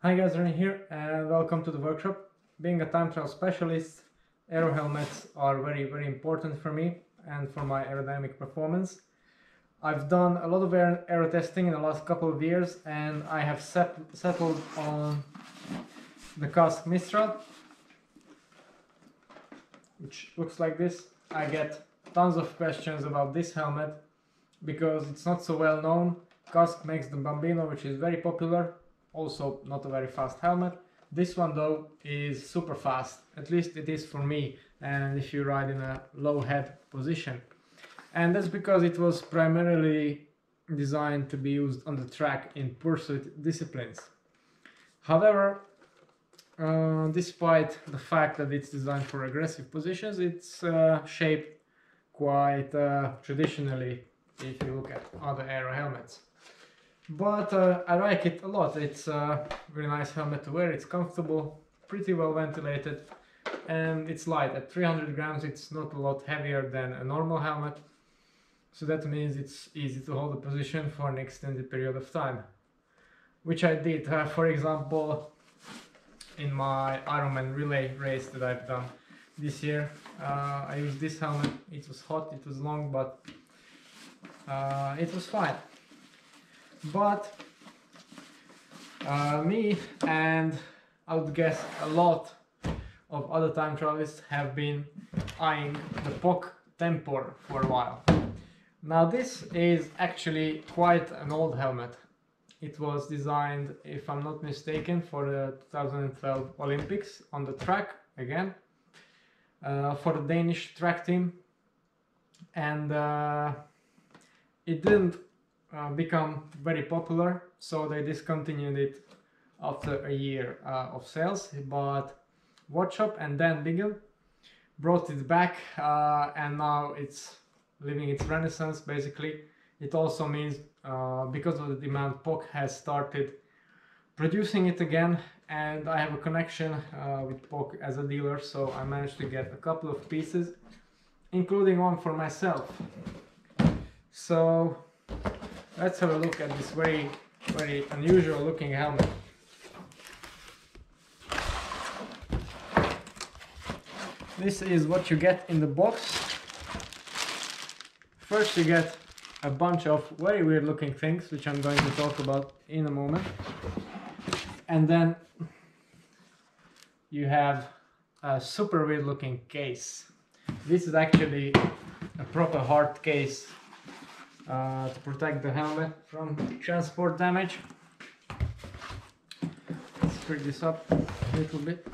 Hi guys, Rene here and welcome to the workshop. Being a time trial specialist, aero helmets are very important for me and for my aerodynamic performance. I've done a lot of aero testing in the last couple of years and I have settled on the POC Mistral, which looks like this. I get tons of questions about this helmet because it's not so well known. POC makes the Bambino, which is very popular. Also not a very fast helmet. This one though is super fast, at least it is for me, and if you ride in a low head position. And that's because it was primarily designed to be used on the track in pursuit disciplines. However, despite the fact that it's designed for aggressive positions, it's shaped quite traditionally if you look at other aero helmets. But I like it a lot. It's a very nice helmet to wear. It's comfortable, pretty well ventilated, and it's light. At 300 grams it's not a lot heavier than a normal helmet, so that means it's easy to hold a position for an extended period of time, which I did. For example, in my Ironman relay race that I've done this year, I used this helmet. It was hot, it was long, but it was fine. But me and I would guess a lot of other time trialists have been eyeing the POC Tempor for a while. Now this is actually quite an old helmet. It was designed, if I'm not mistaken, for the 2012 Olympics on the track again, for the Danish track team, and it didn't become very popular, so they discontinued it after a year of sales. But Workshop and Dan Bigham brought it back, and now it's living its renaissance basically. It also means because of the demand, POC has started producing it again, and I have a connection with POC as a dealer, so I managed to get a couple of pieces, including one for myself. So let's have a look at this very unusual looking helmet. This is what you get in the box. First you get a bunch of very weird looking things, which I'm going to talk about in a moment. And then you have a super weird looking case. This is actually a proper hard case to protect the helmet from transport damage. Let's pick this up a little bit.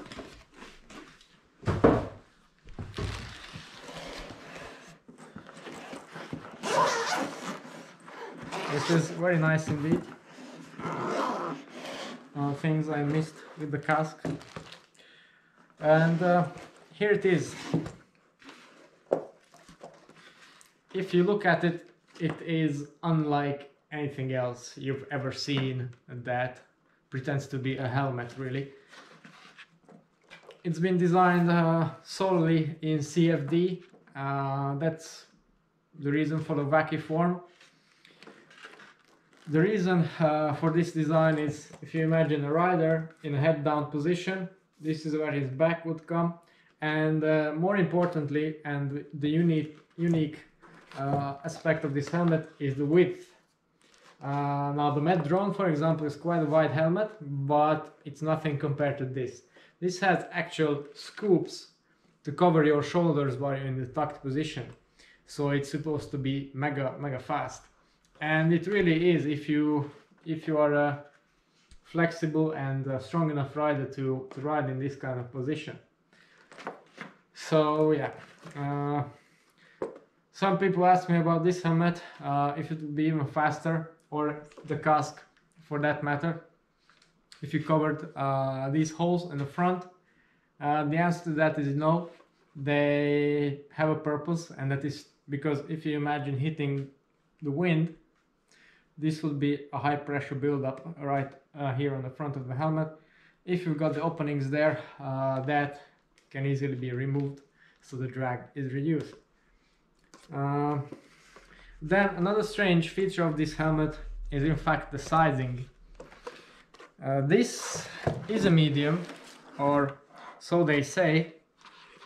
This is very nice indeed. Things I missed with the POC. And here it is. If you look at it, it is unlike anything else you've ever seen that pretends to be a helmet, really. It's been designed solely in CFD. That's the reason for the wacky form. The reason for this design is, if you imagine a rider in a head down position, this is where his back would come, and more importantly, and the unique aspect of this helmet is the width. Now the Met Drone, for example, is quite a wide helmet, but it's nothing compared to this. This has actual scoops to cover your shoulders while you're in the tucked position, so it's supposed to be mega fast. And it really is if you are a flexible and strong enough rider to ride in this kind of position. So yeah. Some people ask me about this helmet, if it would be even faster, or the POC for that matter, if you covered these holes in the front. The answer to that is no. They have a purpose, and that is because if you imagine hitting the wind, this will be a high pressure buildup right here on the front of the helmet. If you've got the openings there, that can easily be removed, so the drag is reduced. Then another strange feature of this helmet is in fact the sizing. This is a medium, or so they say,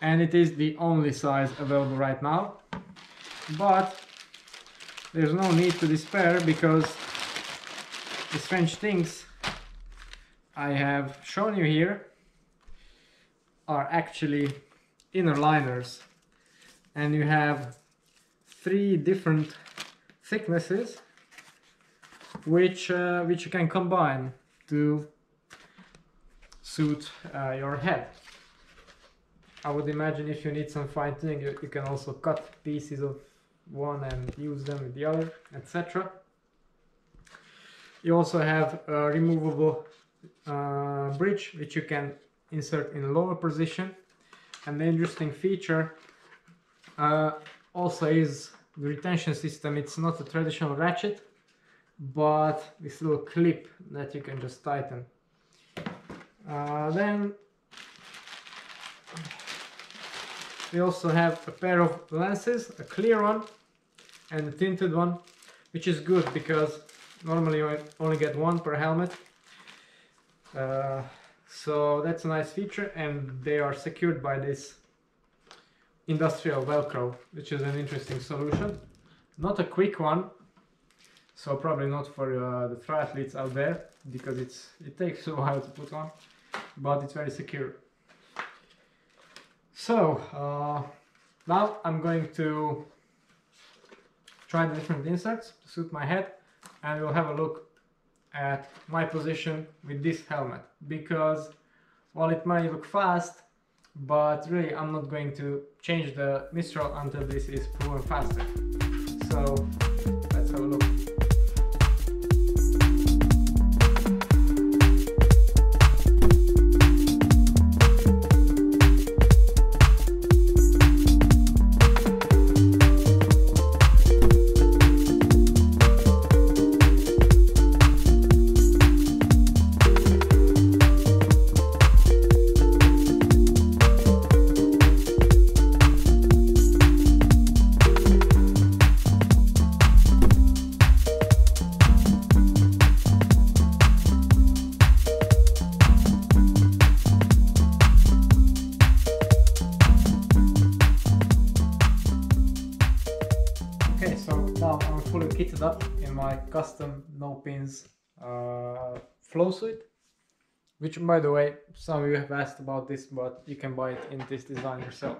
and it is the only size available right now. But there's no need to despair, because the strange things I have shown you here are actually inner liners, and you have 3 different thicknesses which you can combine to suit your head. I would imagine if you need some fine tuning, you can also cut pieces of one and use them with the other, etc. You also have a removable bridge which you can insert in a lower position, and the interesting feature also is the retention system. It's not a traditional ratchet, but this little clip that you can just tighten. Then we also have a pair of lenses, a clear one and a tinted one, which is good because normally you only get one per helmet. So that's a nice feature, and they are secured by this industrial velcro, which is an interesting solution. Not a quick one, so probably not for the triathletes out there, because it takes a while to put on, but it's very secure. So now I'm going to try the different inserts to suit my head, and we'll have a look at my position with this helmet, because while it might look fast, but really I'm not going to change the Mistral until this is proven faster. So let's have a look. Okay, so now I'm fully kitted up in my custom no pins flow suit, which, by the way, some of you have asked about this, but you can buy it in this design yourself.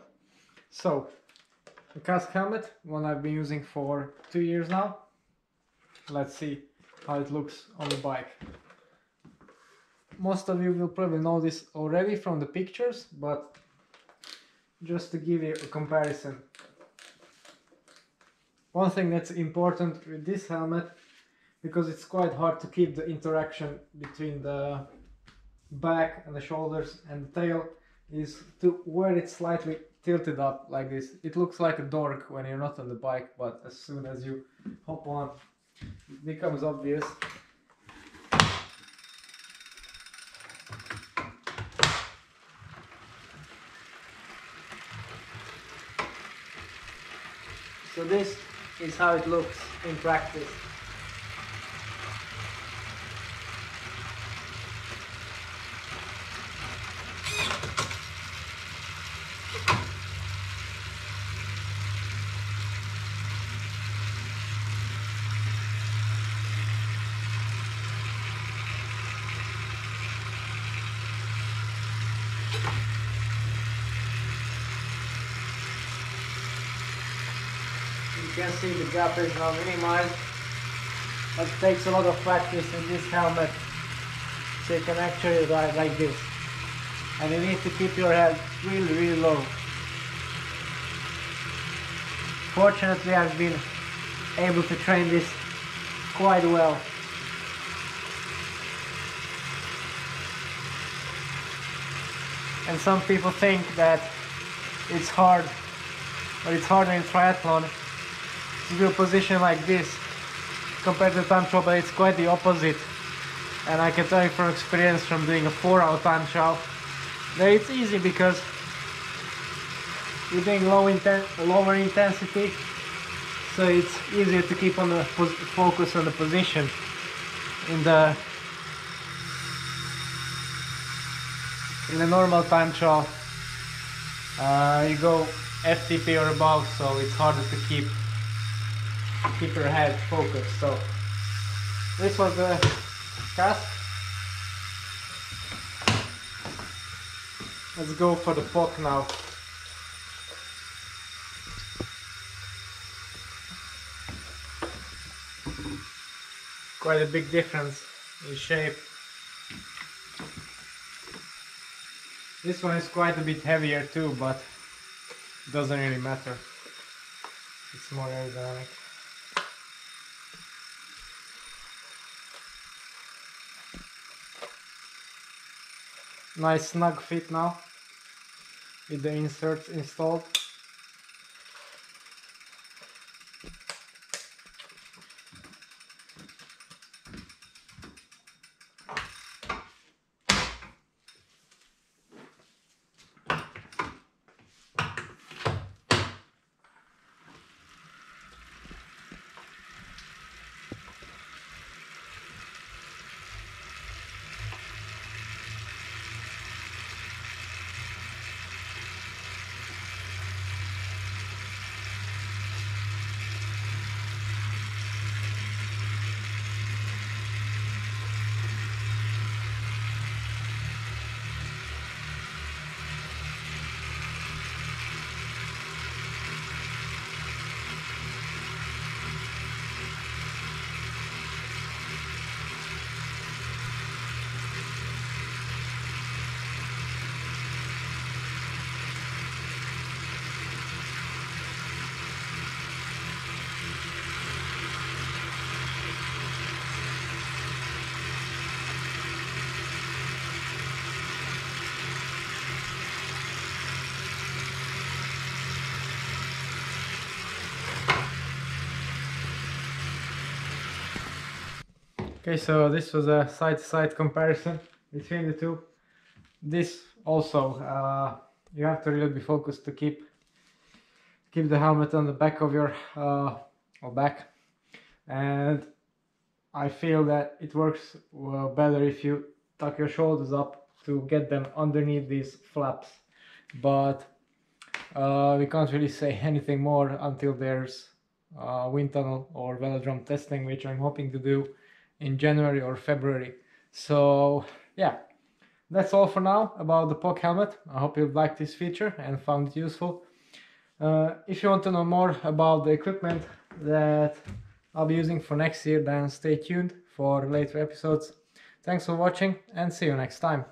So the casque helmet, one I've been using for 2 years now. Let's see how it looks on the bike. Most of you will probably know this already from the pictures, but just to give you a comparison. One thing that's important with this helmet, because it's quite hard to keep the interaction between the back and the shoulders and the tail, is to wear it slightly tilted up like this. It looks like a dork when you're not on the bike, but as soon as you hop on, it becomes obvious. So this is how it looks in practice. You can see the gap is now minimized, but it takes a lot of practice in this helmet, so you can actually ride like this, and you need to keep your head really low. Fortunately, I've been able to train this quite well. And some people think that it's hard, but it's harder in triathlon to do a position like this compared to time trial, but it's quite the opposite. And I can tell you from experience from doing a 4-hour time trial that it's easy because you're doing lower intensity, so it's easier to keep on the focus on the position in the in a normal time trial you go FTP or above, so it's harder to keep your head focused. So this was the cast. Let's go for the POC now. Quite a big difference in shape. This one is quite a bit heavier too, but it doesn't really matter. It's more aerodynamic. Nice snug fit now with the inserts installed. Okay, so this was a side-to-side comparison between the two. This also, you have to really be focused to keep the helmet on the back of your back, and I feel that it works better if you tuck your shoulders up to get them underneath these flaps. But we can't really say anything more until there's wind tunnel or velodrome testing, which I'm hoping to do in January or February. So yeah, that's all for now about the POC helmet. I hope you liked this feature and found it useful. If you want to know more about the equipment that I'll be using for next year, then stay tuned for later episodes. Thanks for watching and see you next time.